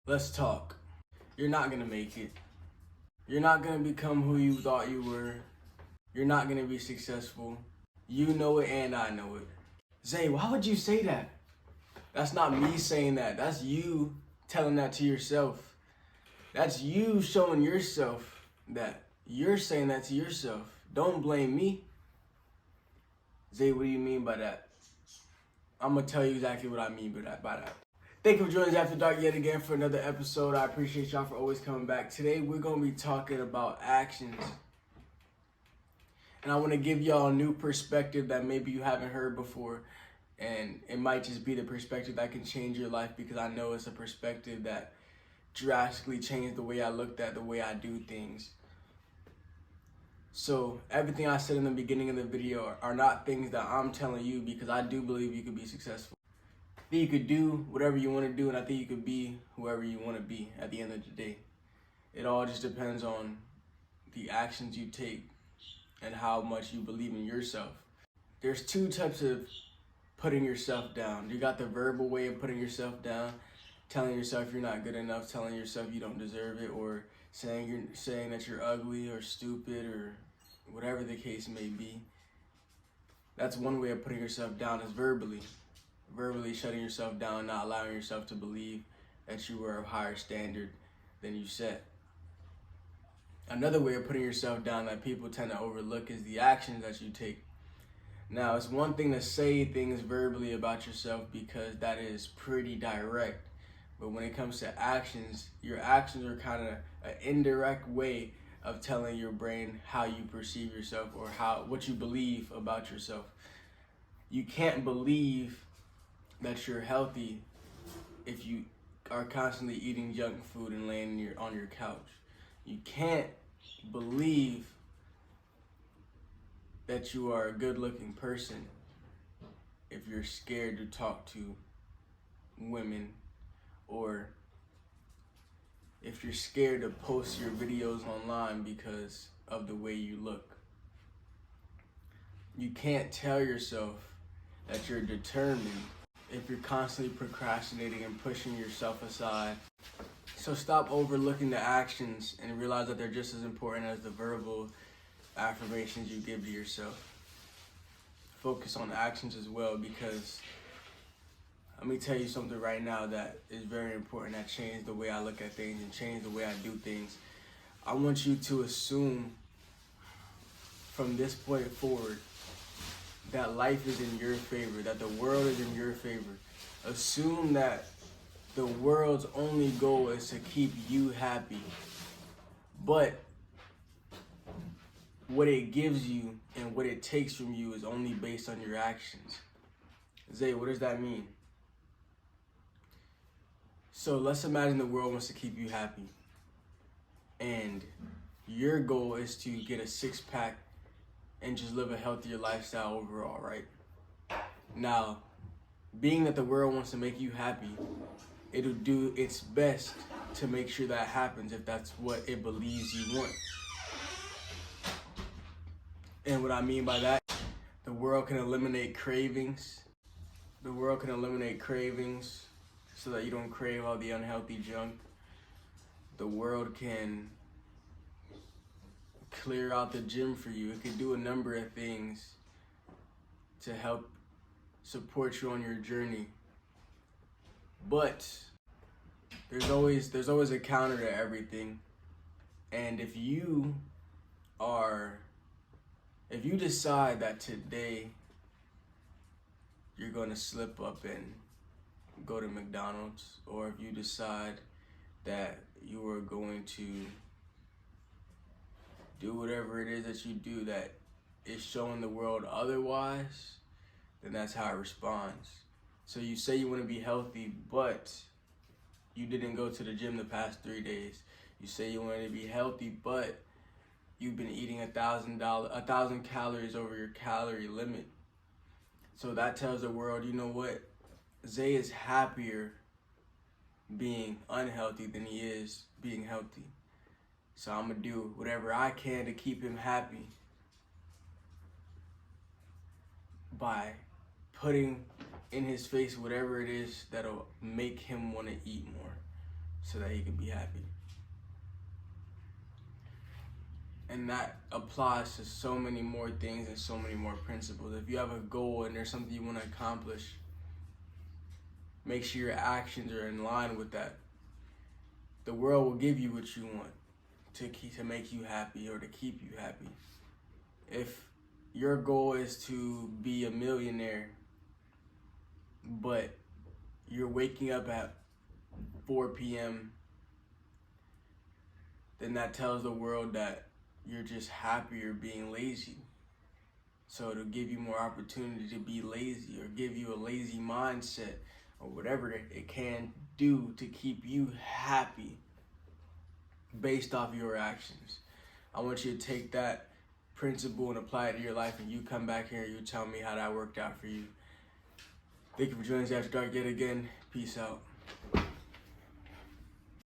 Let's talk. You're not gonna make it. You're not gonna become who you thought you were. You're not gonna be successful. You know it and I know it. Zay, why would you say that? That's not me saying that. That's you telling that to yourself. That's you showing yourself that. You're saying that to yourself. Don't blame me. Zay, what do you mean by that? I'm gonna tell you exactly what I mean by that. Thank you for joining us After Dark yet again for another episode. I appreciate y'all for always coming back. Today we're gonna be talking about actions. And I wanna give y'all a new perspective that maybe you haven't heard before. And it might just be the perspective that can change your life, because I know it's a perspective that drastically changed the way I looked at the way I do things. So everything I said in the beginning of the video are not things that I'm telling you, because I do believe you could be successful. I think you could do whatever you want to do, and I think you could be whoever you want to be at the end of the day. It all just depends on the actions you take and how much you believe in yourself. There's two types of putting yourself down. You got the verbal way of putting yourself down, telling yourself you're not good enough, telling yourself you don't deserve it, or saying that you're ugly or stupid or whatever the case may be. That's one way of putting yourself down, is verbally shutting yourself down, not allowing yourself to believe that you are of higher standard than you set. Another way of putting yourself down that people tend to overlook is the actions that you take. Now, it's one thing to say things verbally about yourself, because that is pretty direct. But when it comes to actions, your actions are kind of an indirect way of telling your brain how you perceive yourself, or what you believe about yourself. You can't believe that you're healthy if you are constantly eating junk food and laying on your couch. You can't believe that you are a good-looking person if you're scared to talk to women, or if you're scared to post your videos online because of the way you look. You can't tell yourself that you're determined if you're constantly procrastinating and pushing yourself aside. So stop overlooking the actions and realize that they're just as important as the verbal affirmations you give to yourself. Focus on the actions as well, because let me tell you something right now that is very important, that changed the way I look at things and changed the way I do things. I want you to assume from this point forward that life is in your favor, that the world is in your favor. Assume that the world's only goal is to keep you happy. But what it gives you and what it takes from you is only based on your actions. Zay, what does that mean? So let's imagine the world wants to keep you happy, and your goal is to get a six-pack and just live a healthier lifestyle overall, right? Now, being that the world wants to make you happy, it'll do its best to make sure that happens if that's what it believes you want. And what I mean by that, the world can eliminate cravings. The world can eliminate cravings so that you don't crave all the unhealthy junk. The world can clear out the gym for you. It can do a number of things to help support you on your journey. But there's always a counter to everything. And if you decide that today you're going to slip up and go to McDonald's, or if you decide that you are going to do whatever it is that you do that is showing the world otherwise, then that's how it responds. So you say you want to be healthy, but you didn't go to the gym the past 3 days. You say you want to be healthy, but you've been eating 1,000 calories over your calorie limit. So that tells the world, you know what? Zay is happier being unhealthy than he is being healthy. So I'm gonna do whatever I can to keep him happy by putting in his face whatever it is that'll make him want to eat more. so that he can be happy. And that applies to so many more things and so many more principles. If you have a goal and there's something you want to accomplish, make sure your actions are in line with that. The world will give you what you want to make you happy or to keep you happy. If your goal is to be a millionaire, but you're waking up at 4 p.m., then that tells the world that you're just happier being lazy. So it'll give you more opportunity to be lazy or give you a lazy mindset or whatever it can do to keep you happy based off your actions. I want you to take that principle and apply it to your life, and you come back here and you tell me how that worked out for you. Thank you for joining us After Dark yet again. Peace out.